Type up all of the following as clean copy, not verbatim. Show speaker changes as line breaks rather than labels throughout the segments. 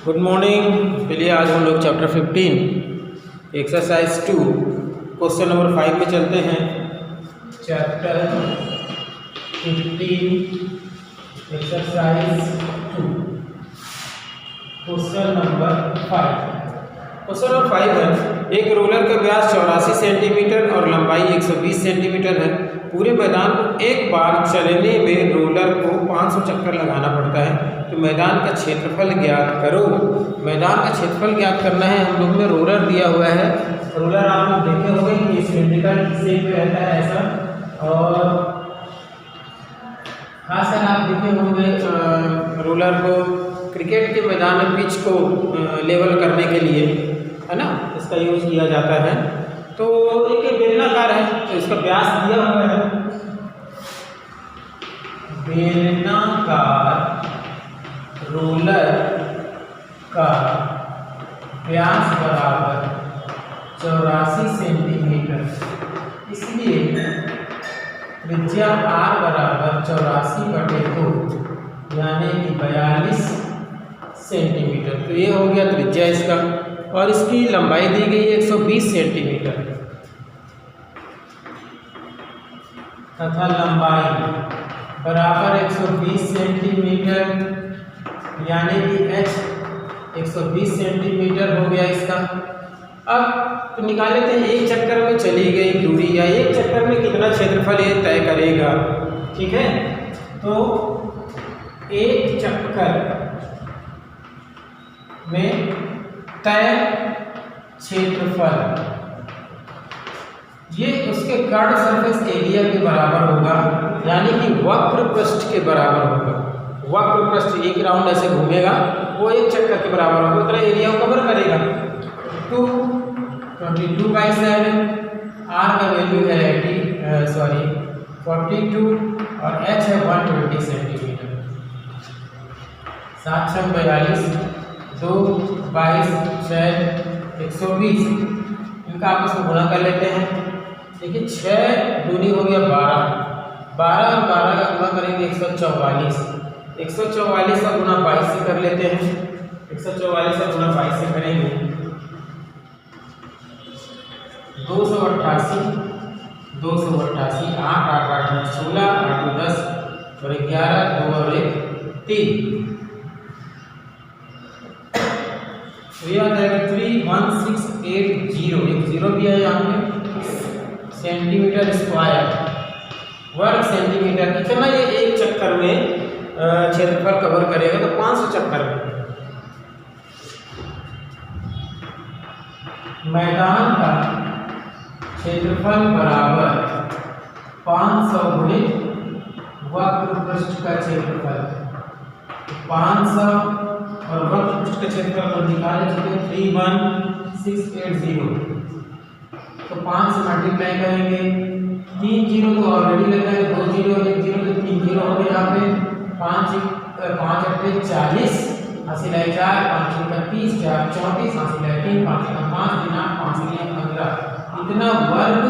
Good morning. चलिए आज हम लोग चैप्टर 15 एक्सरसाइज 2 क्वेश्चन नंबर 5 में चलते हैं। Chapter 15 exercise 2 question number 5। Question number 5 है, एक रोलर का व्यास 84 सेंटीमीटर और लंबाई 120 सेंटीमीटर है। पूरे मैदान को एक बार चलने में रोलर को 500 चक्कर लगाना पड़ता है। तो मैदान का क्षेत्रफल ज्ञात करो। मैदान का क्षेत्रफल ज्ञात करना है। हम लोग में रोलर दिया हुआ है। रोलर आप लोग देखे होंगे कि सिलिंड्रिकल शेप में रहता है ऐसा, और खासकर आप देखे होंगे रोलर को क्रिकेट के मैदान में पिच को लेवल करने के लिए, है ना, इसका यूज किया जाता है। तो एक बेलनाकार है, तो इसका व्यास दिया हुआ है। बेलनाकार रोलर का व्यास बराबर 84 सेंटीमीटर, इसलिए त्रिज्या R बराबर 84/2 यानी कि 42 सेंटीमीटर। तो ये हो गया त्रिज्या इसका, और इसकी लंबाई दी गई 120 सेंटीमीटर तथा लंबाई बराबर 120 सेंटीमीटर यानी कि h 120 सेंटीमीटर हो गया इसका। अब तो निकाल लेते हैं एक चक्कर में चली गई दूरी, या एक चक्कर में कितना क्षेत्रफल ये तय करेगा। ठीक है, तो एक चक्कर में तय क्षेत्रफल ये उसके कर्व सरफेस एरिया के बराबर होगा, यानी कि वक्र पृष्ठ के बराबर होगा। वक्र पृष्ठ एक राउंड ऐसे घूमेगा, वो एक चक्कर के बराबर होगा, उतना एरिया को कवर करेगा। 22/7 R का वैल्यू है 42 और h है 120 सेंटीमीटर। 7 × 42 2 22 6 120, इनका आपस में गुणा कर लेते हैं। देखिए 6 दूनी हो गया 12 और 12 का गुणा करेंगे 144। 144 का गुणा 22 से कर लेते हैं। 144 का गुणा 22 से करेंगे 288 288 8 8 8 16 8 10 और 11 2 और 1 3। तो यह आ जाएगा 31680, एक जीरो भी है यहाँ पे, सेंटीमीटर स्क्वायर वर्ग सेंटीमीटर। कितना ये एक चक्कर में क्षेत्रफल कवर करेगा? तो 500 चक्कर में। मैदान का क्षेत्रफल बराबर 500 गुणित वक्र पृष्ठ का क्षेत्रफल। 500 और वक्र पृष्ठ का क्षेत्रफल को निकाले चुके 31680, तो 5 से मल्टीप्लाई करेंगे। 3 जीरो तो ऑलरेडी लगा है, 2 जीरो 1 जीरो तो 3 जीरो हो गए यहाँ पे। 5 8 40 80 लाए 4 5 31 4 34 80 लाए 3 5 5 3 8 5 3 15, इतना वर्ग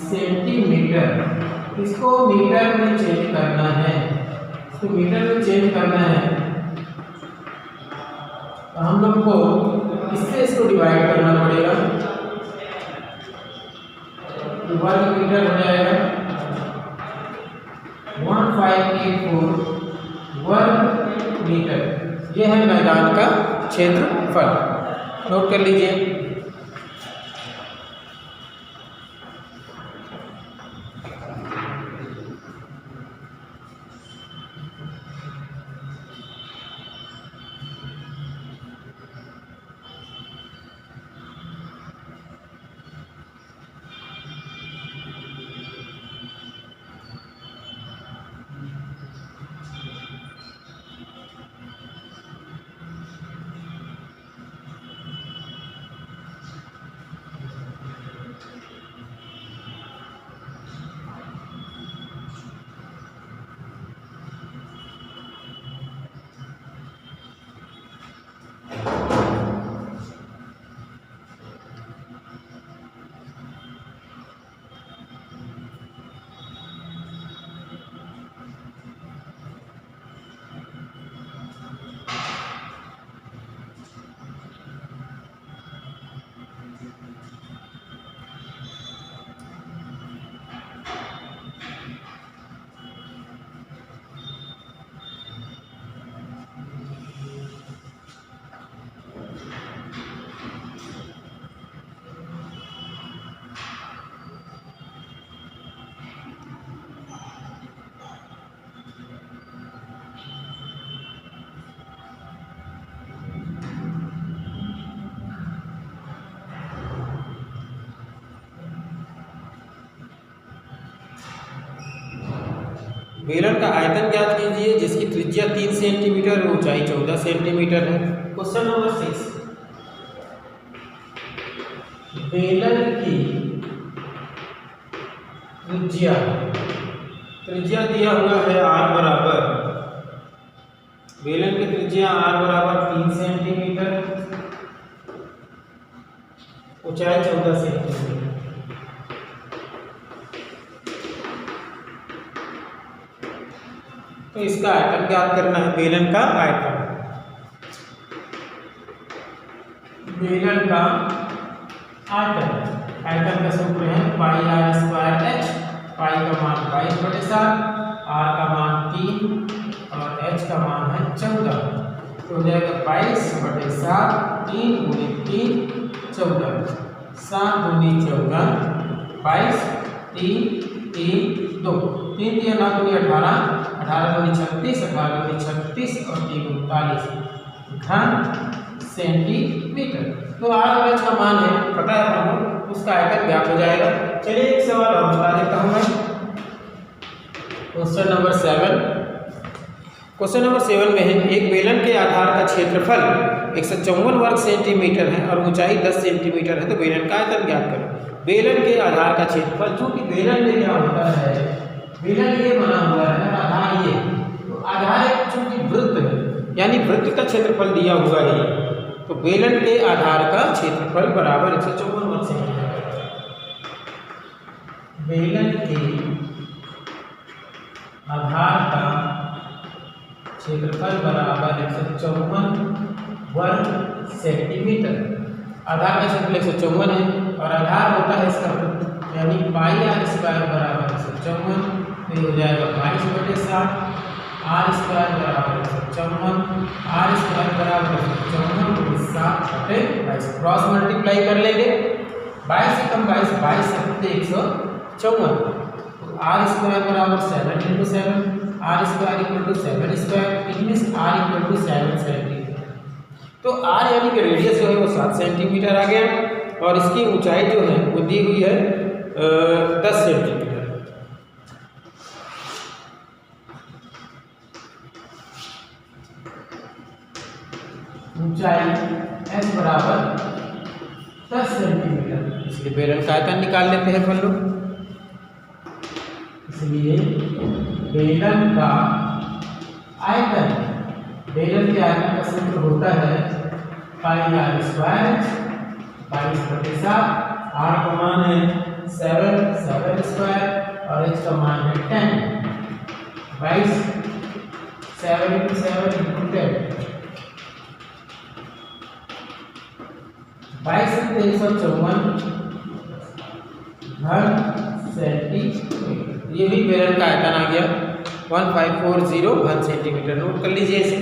सेंटीमीटर। इसको मीटर में चेंज करना है, इसको मीटर में चेंज करना है। तो हम लोग को इससे इसको डिवाइड करना पड़ेगा, तो वर्ग मीटर हो जाएगा 1584 वर्ग मीटर। यह है मैदान का क्षेत्रफल, नोट कर लीजिए। बेलन का आयतन ज्ञात कीजिए जिसकी त्रिज्या 3 सेंटीमीटर और ऊंचाई 14 सेंटीमीटर है। क्वेश्चन नंबर 6, बेलन की त्रिज्या दिया हुआ है r बराबर, बेलन की त्रिज्या r बराबर 3 सेंटीमीटर, ऊंचाई 14 सेंटीमीटर। तो इसका आयतन ज्ञात करना है, बेलन का आयतन। बेलन का आयतन का सूत्र है पाई r स्क्वायर h, पाई का मान 22/7, r का मान 3 और h का मान है 14। तो हो जाएगा 22/7, 3 × 3 14, 7 × 14, 22, 3 3 2, 3 × 9 × 18, 18 × 36, 18 × 36 और 3 39 घन सेंटीमीटर। तो r और h का मान है पता है हमको, उसका आयतन ज्ञात हो जाएगा। चलिए एक सवाल और बता देता हूं मैं। क्वेश्चन नंबर 7, क्वेश्चन नंबर 7 में है एक बेलन के आधार का क्षेत्रफल 154 वर्ग सेंटीमीटर है और ऊंचाई 10 सेंटीमीटर है, तो बेलन का आयतन ज्ञात करो। बेलन के आधार का क्षेत्रफल, चूंकि बेलन में क्या होता है, बेलन ये बना हुआ है और आधार ये, तो आधार एक चूंकि वृत्त है, यानी वृत्त का क्षेत्रफल दिया हुआ है, तो बेलन के आधार का क्षेत्रफल बराबर 154 वर्ग सेंटीमीटर। बेलन के आधार का क्षेत्रफल बराबर 154 वर्ग सेंटीमीटर। आधार का क्षेत्रफल 154 है और आधार होता है इसका वृत्त, यानी पाई r स्क्वायर बराबर 154, तो ये हो जाएगा 22/7, r स्क्वायर बराबर 154, r स्क्वायर बराबर 154 × 7/22, क्रॉस मल्टीप्लाई कर लेंगे, 22 से कम 22, 22 से 154, तो r स्क्वायर बराबर 7 × 7, r square = 7 square, it means r = 7 centimetre. तो r यानी कि रेडियस जो है वो 7 सेंटीमीटर आ गया और इसकी ऊंचाई जो है वो दी हुई है 10 सेंटीमीटर। ऊंचाई h बराबर 10 सेंटीमीटर, इसलिए बेलन का आयतन निकाल लेते हैं अपन लोग। इसलिए बेलन का आयतन, बेलन के आयतन का सूत्र होता है पाई r स्क्वायर 22/7, r का मान है 7 स्क्वायर और h का मान है 10, 22 7 × 7 × 10, 22 से 354 घन सेंटीमीटर। ये भी बेलन का आयतन आ गया 1540 घन सेंटीमीटर। नोट कर लीजिए इसे।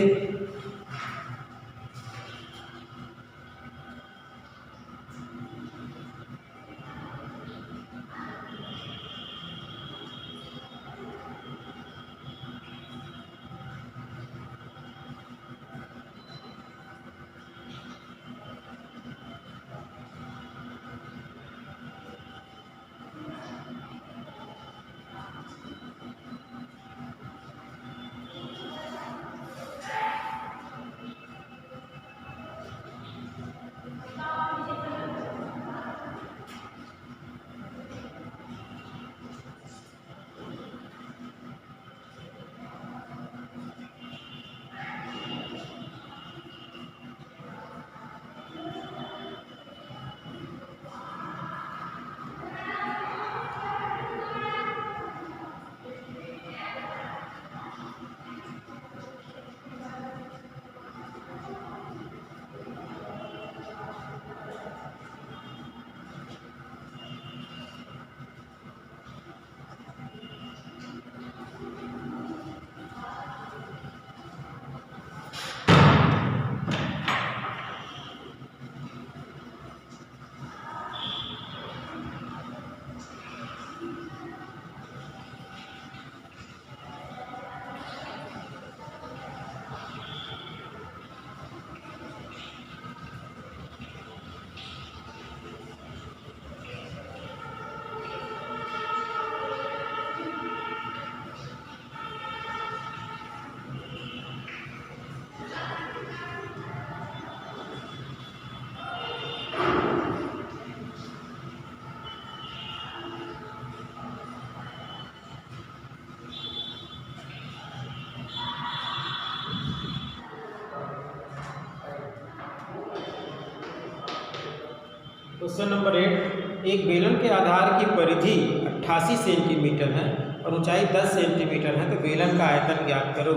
क्वेश्चन नंबर 8, एक बेलन के आधार की परिधि 88 सेंटीमीटर है और ऊंचाई 10 सेंटीमीटर है, तो बेलन का आयतन ज्ञात करो।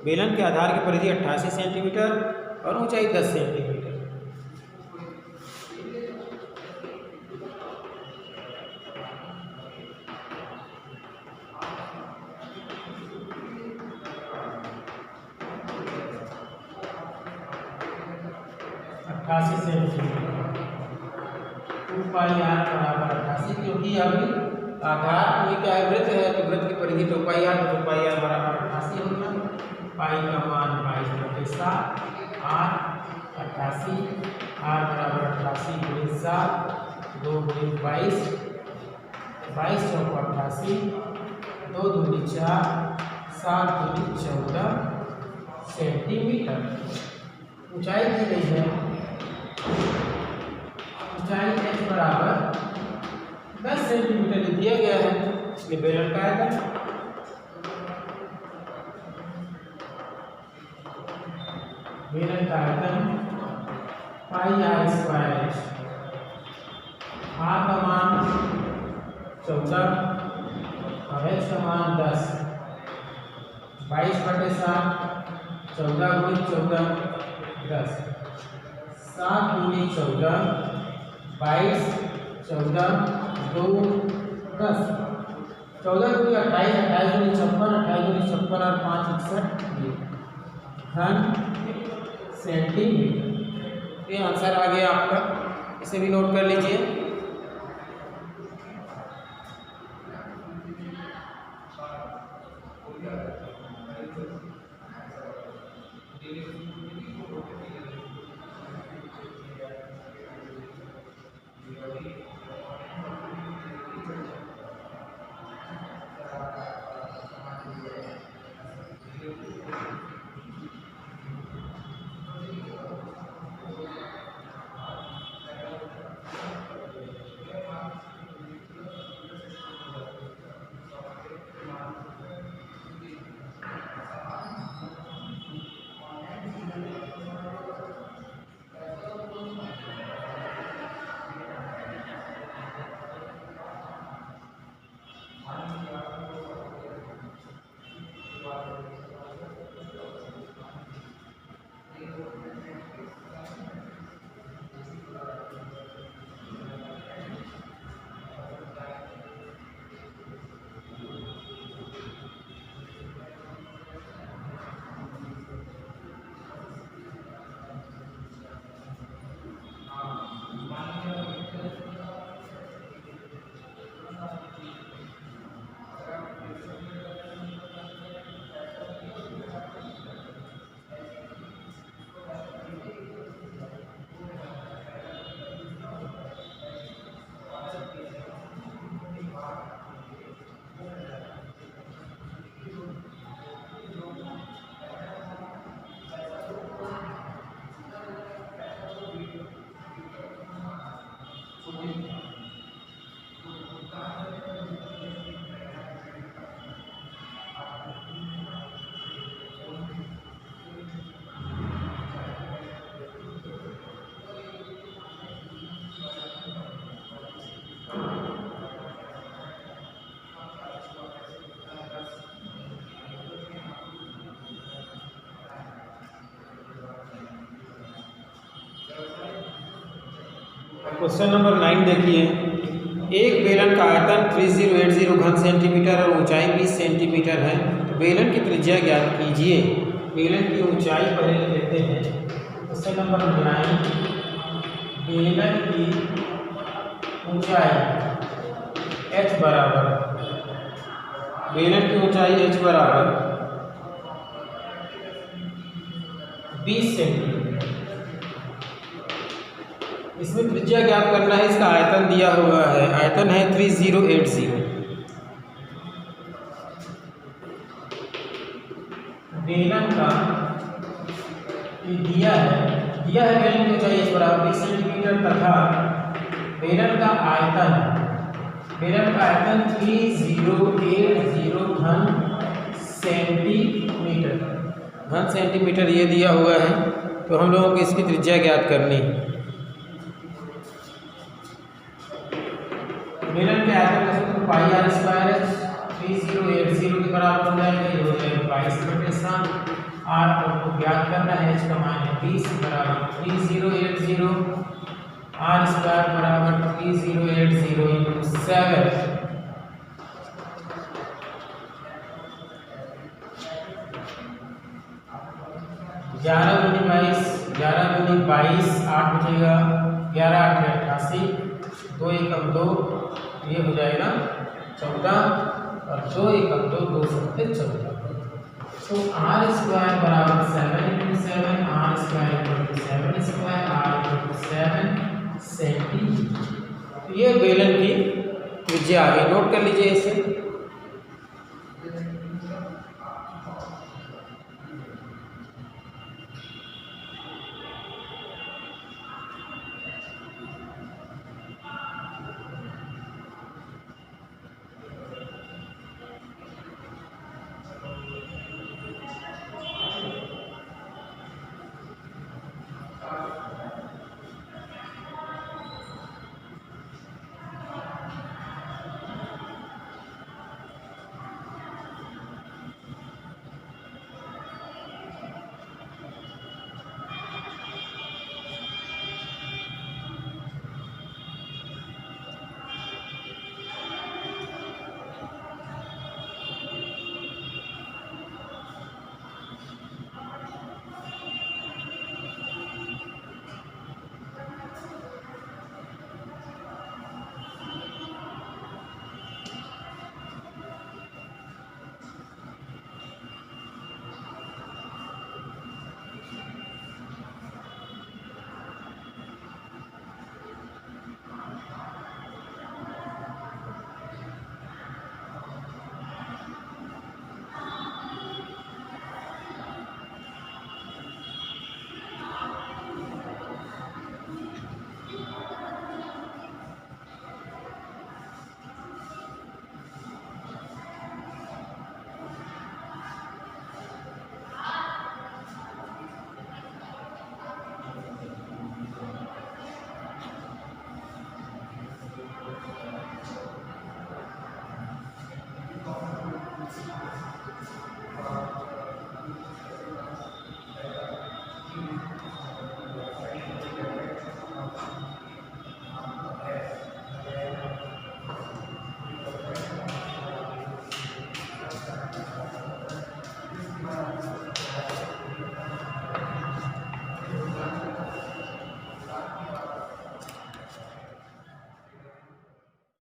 बेलन के आधार की परिधि 88 सेंटीमीटर और ऊंचाई 10 सेंटीमीटर। बराबर 88, क्योंकि अभी आधार में क्या है, वृत्त है, तो वृत्त की परिधि 2 पाई आर, तो 2 पाई आर बराबर 88 होगा। पाई का मान 22/7, आर 88, आर बराबर 88 × 7, 2 × 22, 22 × 88, 2 दूनी 4, 7 दूनी 14 सेंटीमीटर। ऊंचाई दी गई है, ऊंचाई h बराबर 10 सेंटीमीटर दिया गया है, इसलिए बेलन का आयतन पाई आर स्क्वायर, आर का मान 14 और h का मान 10, 22/7, 14 × 14 10, 7 दूनी 14, 22, 14, 2, 10, 14 दूनी 28, 28 दूनी 56, 28 दूनी 56 और 5 61 घन सेंटीमीटर। ये आंसर आ गया आपका, इसे भी नोट कर लीजिए। क्वेश्चन नंबर 9 देखिए, एक बेलन का आयतन 3080 घन सेंटीमीटर और ऊंचाई 20 सेंटीमीटर है, तो बेलन की त्रिज्या ज्ञात कीजिए। बेलन की ऊंचाई पहले लेते हैं। क्वेश्चन नंबर 9, बेलन की ऊंचाई h बराबर, बेलन की ऊंचाई h बराबर 20 सेंटीमीटर। इसमें त्रिज्या ज्ञात करना है, इसका आयतन दिया हुआ है, आयतन है 3080। बेलन का दिया है बेलन की ऊंचाई h बराबर 20 सेंटीमीटर तथा बेलन का आयतन 3080 घन सेंटीमीटर ये दिया हुआ है, तो हम लोगों को इसकी त्रिज्या ज्ञात करनी है। बेलन के आयतन का सूत्र पाई आर स्क्वायर है 3080 के बराबर हो जाएगा। ये हो जाएगा 22/7 आर को ज्ञात करना है। h का मान है 30 बराबर 3080 आर स्क्वायर बराबर 3080 × 7 11 दूनी 22 8 बचेगा 11 8 88 2 एकम 2 ये हो जाएगा 14 और 2 एकम 2 2 7 14। तो आर स्क्वायर बराबर 7 × 7 R square = 7 square R = 7 centimetre. तो ये बेलन की त्रिज्या आ गई, नोट कर लीजिए इसे।